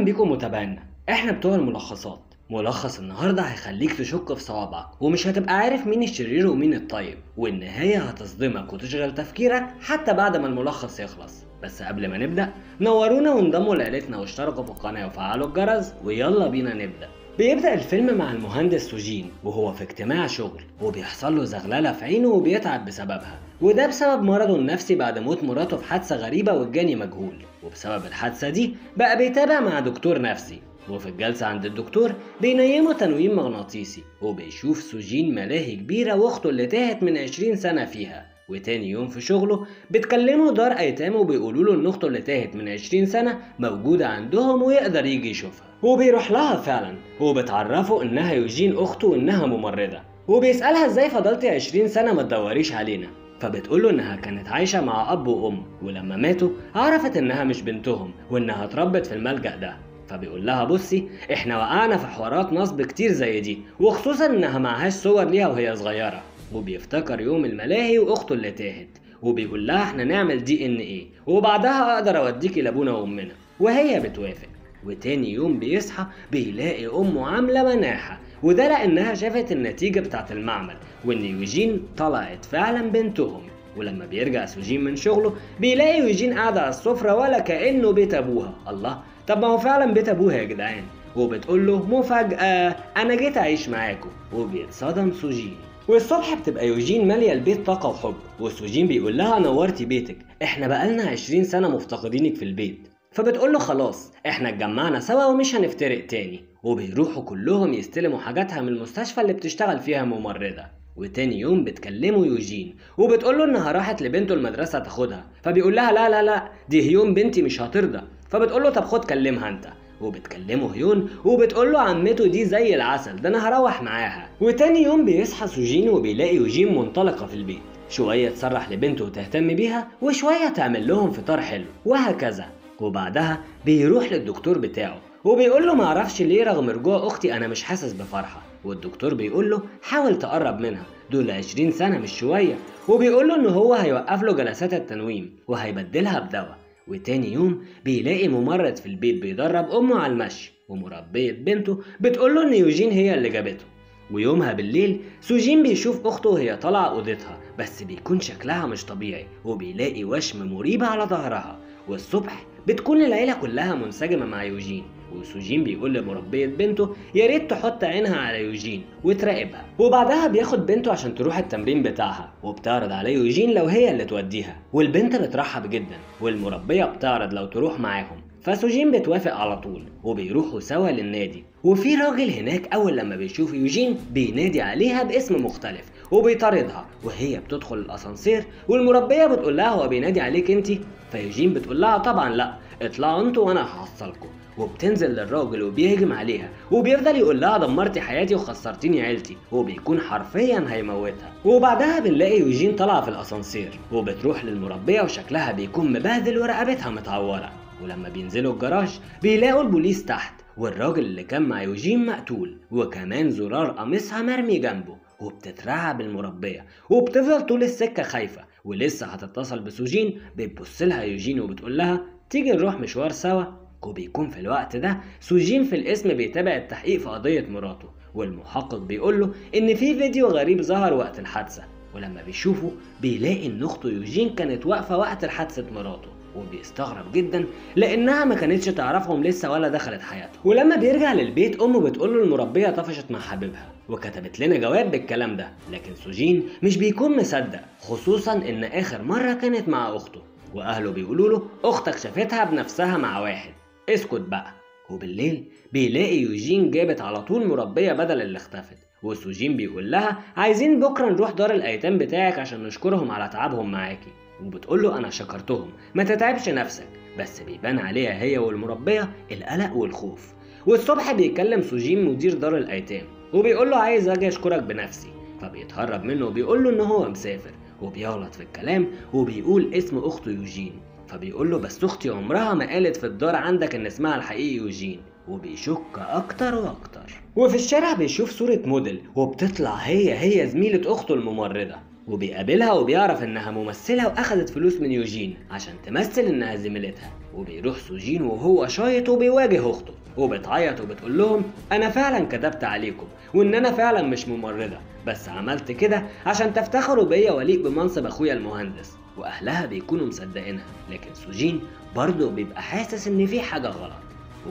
اهلا بيكم متابعينا. احنا بتوع الملخصات. ملخص النهارده هيخليك تشك في صوابعك ومش هتبقى عارف مين الشرير ومين الطيب، والنهايه هتصدمك وتشغل تفكيرك حتى بعد ما الملخص يخلص. بس قبل ما نبدا نورونا وانضموا لعيلتنا واشتركوا في القناه وفعلوا الجرس ويلا بينا نبدا. بيبدأ الفيلم مع المهندس سوجين وهو في اجتماع شغل وبيحصل له زغللة في عينه وبيتعب بسببها، وده بسبب مرضه النفسي بعد موت مراته في حادثة غريبة والجاني مجهول. وبسبب الحادثة دي بقى بيتابع مع دكتور نفسي، وفي الجلسة عند الدكتور بينيمه تنويم مغناطيسي وبيشوف سوجين ملاهي كبيرة واخته اللي تاهت من 20 سنة فيها. وتاني يوم في شغله بتكلموا دار ايتام وبيقولوا له ان اخته اللي تاهت من 20 سنة موجودة عندهم ويقدر يجي يشوفها، وبيروح لها فعلا وبتعرفه انها يوجين اخته وانها ممرضة، وبيسألها ازاي فضلتي 20 سنة ما تدوريش علينا، فبتقوله انها كانت عايشة مع اب وام ولما ماتوا عرفت انها مش بنتهم وانها اتربت في الملجأ ده. فبيقول لها بصي احنا وقعنا في حوارات نصب كتير زي دي، وخصوصا انها معهاش صور ليها وهي صغيرة. وبيفتكر يوم الملاهي واخته اللي تاهت وبيقول لها احنا نعمل DNA وبعدها اقدر اوديكي لابونا وامنا، وهي بتوافق. وتاني يوم بيصحى بيلاقي امه عامله مناحه، وده لانها شافت النتيجه بتاعت المعمل وان يوجين طلعت فعلا بنتهم. ولما بيرجع سوجين من شغله بيلاقي يوجين قاعده على السفره ولا كانه بيت ابوها. الله، طب ما هو فعلا بيت ابوها يا جدعان. وبتقول له مفاجاه انا جيت اعيش معاكم، وبيتصدم سوجين. والصبح بتبقى يوجين ماليه البيت طاقه وحب، وسوجين بيقول لها نورتي بيتك، احنا بقالنا 20 سنه مفتقدينك في البيت. فبتقول له خلاص احنا اتجمعنا سوا ومش هنفترق تاني. وبيروحوا كلهم يستلموا حاجاتها من المستشفى اللي بتشتغل فيها ممرضة. وتاني يوم بتكلمه يوجين وبتقول له انها راحت لبنته المدرسة تاخدها، فبيقول لها لا لا لا دي هيون بنتي مش هترضى. فبتقول له طب خد كلمها انت. وبتكلمه هيون وبتقول له عمته دي زي العسل، ده انا هروح معاها. وتاني يوم بيصحى سوجين وبيلاقي يوجين منطلقة في البيت، شوية تسرح لبنته وتهتم بيها وشوية تعمل لهم فطار حلو وهكذا. وبعدها بيروح للدكتور بتاعه وبيقول له معرفش ليه رغم رجوع اختي انا مش حاسس بفرحة. والدكتور بيقول له حاول تقرب منها، دول 20 سنة مش شوية. وبيقول له ان هو هيوقف له جلسات التنويم وهيبدلها بدواء. وتاني يوم بيلاقي ممرض في البيت بيدرب امه على المشي، ومربية بنته بتقول له ان يوجين هي اللي جابته. ويومها بالليل سوجين بيشوف اخته وهي طالعة اوضتها بس بيكون شكلها مش طبيعي، وبيلاقي وشم مريبة على ظهرها. والصبح بتكون العيلة كلها منسجمة مع يوجين، وسوجين بيقول لمربية بنته يا ريت تحط عينها على يوجين وتراقبها. وبعدها بياخد بنته عشان تروح التمرين بتاعها، وبتعرض عليه يوجين لو هي اللي توديها، والبنت بترحب جدا، والمربية بتعرض لو تروح معاهم. فسوجين بتوافق على طول وبيروحوا سوا للنادي. وفي راجل هناك اول لما بيشوف يوجين بينادي عليها باسم مختلف وبيطاردها، وهي بتدخل الاسانسير والمربية بتقول لها هو بينادي عليك انتي؟ فيوجين بتقول لها طبعا لا، اطلعوا انتوا وانا هحصلكم. وبتنزل للراجل وبيهجم عليها وبيفضل يقول لها دمرتي حياتي وخسرتيني عيلتي، وبيكون حرفيا هيموتها. وبعدها بنلاقي يوجين طالعه في الاسانسير وبتروح للمربيه وشكلها بيكون مبهدل ورقبتها متعوره. ولما بينزلوا الجراج بيلاقوا البوليس تحت، والراجل اللي كان مع يوجين مقتول، وكمان زرار قميصها مرمي جنبه. وبتترعب المربيه وبتفضل طول السكه خايفه، ولسه هتتصل بسوجين بتبص لها يوجين وبتقول لها تيجي نروح مشوار سوا. وبيكون في الوقت ده سوجين في الاسم بيتابع التحقيق في قضية مراته، والمحقق بيقول له ان في فيديو غريب ظهر وقت الحادثة، ولما بيشوفه بيلاقي ان اخته يوجين كانت واقفة وقت حادثة مراته، وبيستغرب جدا لانها ما كانتش تعرفهم لسه ولا دخلت حياته. ولما بيرجع للبيت امه بتقول له المربيه طفشت مع حبيبها وكتبت لنا جواب بالكلام ده، لكن سوجين مش بيكون مصدق، خصوصا ان اخر مره كانت مع اخته، واهله بيقولوا له اختك شافتها بنفسها مع واحد، اسكت بقى. وبالليل بيلاقي يوجين جابت على طول مربيه بدل اللي اختفت، وسوجين بيقول لها عايزين بكره نروح دار الايتام بتاعك عشان نشكرهم على تعبهم معاكي. وبتقول له انا شكرتهم ما تتعبش نفسك، بس بيبان عليها هي والمربيه القلق والخوف. والصبح بيكلم سوجين مدير دار الايتام وبيقول له عايز اجي اشكرك بنفسي، فبيتهرب منه وبيقول له ان هو مسافر، وبيغلط في الكلام وبيقول اسم اخته يوجين. فبيقول له بس اختي عمرها ما قالت في الدار عندك ان اسمها الحقيقي يوجين، وبيشك اكتر واكتر. وفي الشارع بيشوف صورة موديل وبتطلع هي زميلة اخته الممرضة، وبيقابلها وبيعرف انها ممثلة واخدت فلوس من يوجين عشان تمثل انها زميلتها. وبيروح سوجين وهو شايط وبيواجه اخته وبتعيط وبتقول لهم انا فعلا كدبت عليكم وان انا فعلا مش ممرضة، بس عملت كده عشان تفتخروا بيا وليق بمنصب اخويا المهندس. واهلها بيكونوا مصدقينها، لكن سوجين برضه بيبقى حاسس ان في حاجة غلط.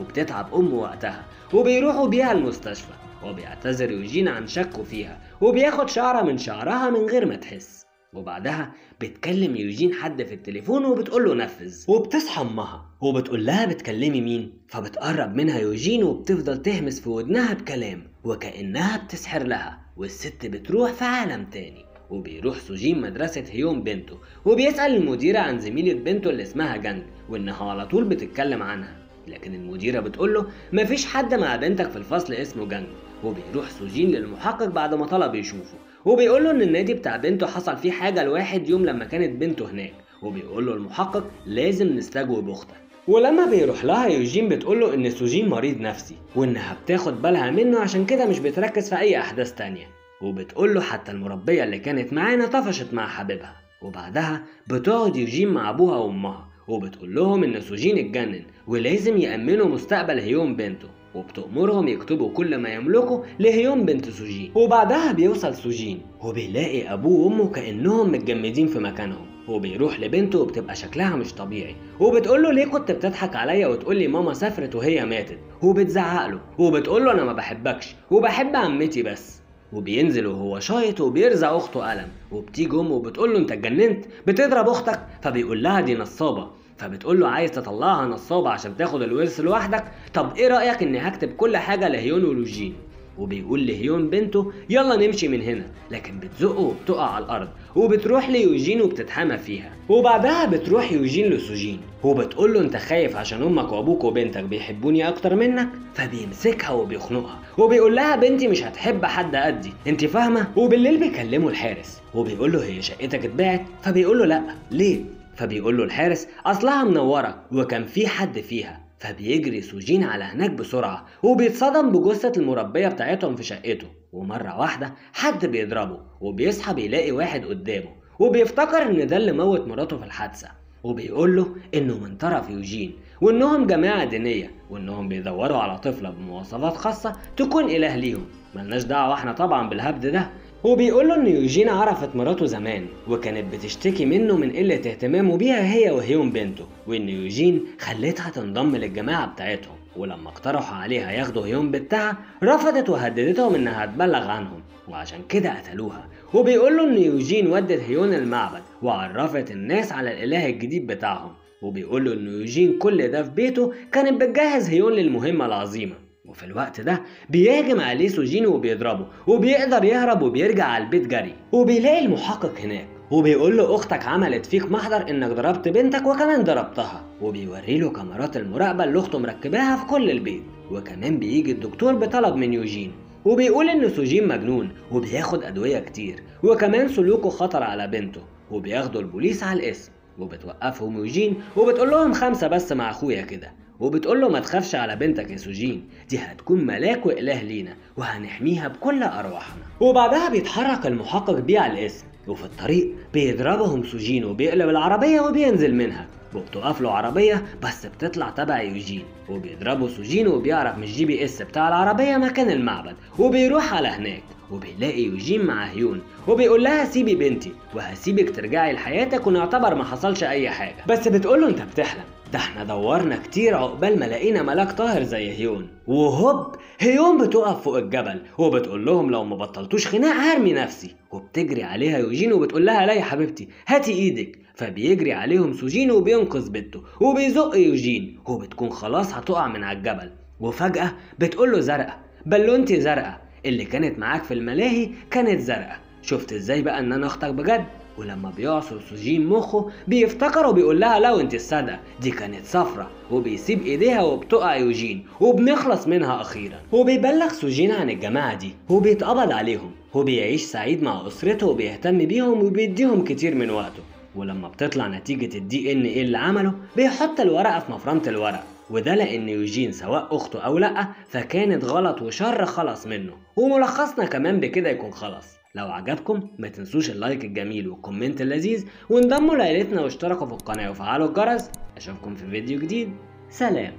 وبتتعب امه وقتها وبيروحوا بيها المستشفى، وبيعتذر يوجين عن شكه فيها وبياخد شعرة من شعرها من غير ما تحس. وبعدها بتكلم يوجين حد في التليفون وبتقوله نفذ، وبتصحى امها وبتقول لها بتكلمي مين؟ فبتقرب منها يوجين وبتفضل تهمس في ودنها بكلام وكأنها بتسحر لها، والست بتروح في عالم تاني. وبيروح سوجين مدرسة هيون بنته وبيسأل المديرة عن زميلة بنته اللي اسمها جانج وانها على طول بتتكلم عنها، لكن المديرة بتقوله مفيش حد مع بنتك في الفصل اسمه جانج. وبيروح سوجين للمحقق بعد ما طلب يشوفه وبيقوله ان النادي بتاع بنته حصل فيه حاجة لواحد يوم لما كانت بنته هناك، وبيقوله المحقق لازم نستجوب اختك. ولما بيروح لها يوجين بتقوله ان سوجين مريض نفسي وانها بتاخد بالها منه عشان كده مش بتركز في اي احداث تانية. وبتقوله حتى المربية اللي كانت معانا طفشت مع حبيبها. وبعدها بتقعد يوجين مع ابوها وامها وبتقول لهم ان سوجين اتجنن ولازم يأمنوا مستقبل هيون بنته، وبتأمرهم يكتبوا كل ما يملكوا لهيون بنت سوجين. وبعدها بيوصل سوجين وبيلاقي ابوه وامه كأنهم متجمدين في مكانهم، وبيروح لبنته وبتبقى شكلها مش طبيعي وبتقوله ليه كنت بتضحك عليا وتقولي ماما سافرت وهي ماتت، وبتزعقله وبتقوله انا ما بحبكش وبحب عمتي بس. وبينزل وهو شايط وبيرزع اخته قلم، وبتيجي امه وبتقوله انت اتجننت بتضرب اختك؟ فبيقول لها دي نصابه. فبتقول له عايز تطلعها نصابه عشان تاخد الورث لوحدك؟ طب ايه رايك اني هكتب كل حاجه لهيون ولوجين؟ وبيقول لهيون بنته يلا نمشي من هنا، لكن بتزقه وبتقع على الارض وبتروح ليوجين وبتتحمى فيها. وبعدها بتروح يوجين لسوجين وبتقول له انت خايف عشان امك وابوك وبنتك بيحبوني اكتر منك؟ فبيمسكها وبيخنقها وبيقول لها بنتي مش هتحب حد قدي، انت فاهمه؟ وبالليل بيكلموا الحارس وبيقول له هي شقتك اتباعت؟ فبيقول له لا ليه؟ فبيقول له الحارس اصلها منوره وكان في حد فيها. فبيجري سوجين على هناك بسرعة وبيتصدم بجثة المربية بتاعتهم في شقته، ومرة واحدة حد بيضربه وبيصحى بيلاقي واحد قدامه وبيفتكر ان ده اللي موت مراته في الحادثة، وبيقول له انه من طرف يوجين وانهم جماعة دينية وانهم بيدوروا على طفلة بمواصفات خاصة تكون اله ليهم، ملناش دعوة احنا طبعا بالهبد ده. وبيقول له ان يوجين عرفت مراته زمان وكانت بتشتكي منه من قلة اهتمامه بيها هي وهيون بنته، وان يوجين خلتها تنضم للجماعة بتاعتهم، ولما اقترحوا عليها ياخدوا هيون بنتها رفضت وهددتهم انها تبلغ عنهم وعشان كده قتلوها. وبيقول له ان يوجين ودت هيون المعبد وعرفت الناس على الاله الجديد بتاعهم، وبيقول له ان يوجين كل ده في بيته كانت بتجهز هيون للمهمة العظيمة. وفي الوقت ده بيهاجم عليه سوجين وبيضربه وبيقدر يهرب وبيرجع على البيت جري، وبيلاقي المحقق هناك وبيقول له اختك عملت فيك محضر انك ضربت بنتك وكمان ضربتها، وبيوري له كاميرات المراقبه اللي اخته مركباها في كل البيت. وكمان بيجي الدكتور بطلب من يوجين وبيقول ان سوجين مجنون وبياخد ادويه كتير وكمان سلوكه خطر على بنته، وبياخدوا البوليس على الاسم. وبتوقفهم يوجين وبتقول لهم 5 بس مع اخويا كده، وبتقول له ما تخافش على بنتك يا سوجين، دي هتكون ملاك واله لينا وهنحميها بكل ارواحنا. وبعدها بيتحرك المحقق بيه على الاسم، وفي الطريق بيضربهم سوجين وبيقلب العربيه وبينزل منها، وبتقف له عربيه بس بتطلع تبع يوجين، وبيضربوا سوجين وبيعرف من الGPS بتاع العربيه مكان المعبد وبيروح على هناك وبيلاقي يوجين مع هيون وبيقول لها سيبي بنتي وهسيبك ترجعي لحياتك ونعتبر ما حصلش اي حاجه، بس بتقول له انت بتحلم، ده احنا دورنا كتير عقبال ما لقينا ملاك طاهر زي هيون. وهوب هيون بتقف فوق الجبل وبتقول لهم لو ما بطلتوش خناق هرمي نفسي، وبتجري عليها يوجين وبتقول لها لا يا حبيبتي هاتي ايدك. فبيجري عليهم سوجين وبينقذ بنته وبيزق يوجين وبتكون خلاص هتقع من على الجبل، وفجأة بتقول له زرقاء بلونتي زرقاء اللي كانت معاك في الملاهي كانت زرقاء، شفت ازاي بقى ان انا اختك بجد؟ ولما بيعصر سوجين مخه بيفتكر وبيقول لها لو انت الصادقه دي كانت صفرة، وبيسيب ايديها وبتقع يوجين وبنخلص منها اخيرا. وبيبلغ سوجين عن الجماعه دي وبيتقبض عليهم وبيعيش سعيد مع اسرته وبيهتم بيهم وبيديهم كتير من وقته. ولما بتطلع نتيجه الDNA اللي عمله بيحط الورقه في مفرمه الورق، وده لان يوجين سواء اخته او لا فكانت غلط وشر خلص منه. وملخصنا كمان بكده يكون خلص، لو عجبكم ما تنسوش اللايك الجميل والكومنت اللذيذ، وانضموا لعيلتنا واشتركوا في القناة وفعلوا الجرس. اشوفكم في فيديو جديد. سلام.